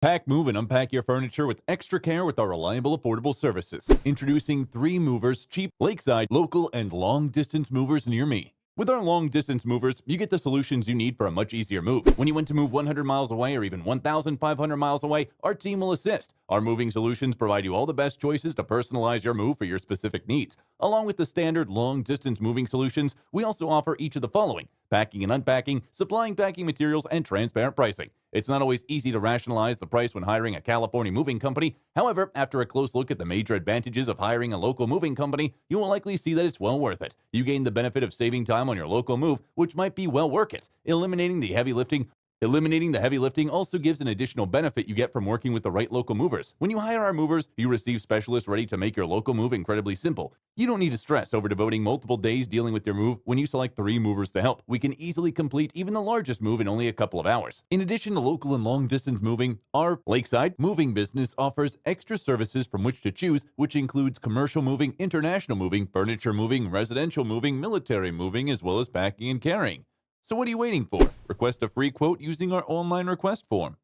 Pack, move, and unpack your furniture with extra care with our reliable, affordable services. Introducing 3 movers, cheap, Lakeside, local, and long-distance movers near me. With our long-distance movers, you get the solutions you need for a much easier move. When you want to move 100 miles away or even 1,500 miles away, our team will assist. Our moving solutions provide you all the best choices to personalize your move for your specific needs. Along with the standard long-distance moving solutions, we also offer each of the following: packing and unpacking, supplying packing materials, and transparent pricing. It's not always easy to rationalize the price when hiring a California moving company. However, after a close look at the major advantages of hiring a local moving company, you will likely see that it's well worth it. You gain the benefit of saving time on your local move, which might be well worth it. Eliminating the heavy lifting also gives an additional benefit you get from working with the right local movers. When you hire our movers, you receive specialists ready to make your local move incredibly simple. You don't need to stress over devoting multiple days dealing with your move when you select 3 movers to help. We can easily complete even the largest move in only a couple of hours. In addition to local and long-distance moving, our Lakeside moving business offers extra services from which to choose, which includes commercial moving, international moving, furniture moving, residential moving, military moving, as well as packing and carrying. So what are you waiting for? Request a free quote using our online request form.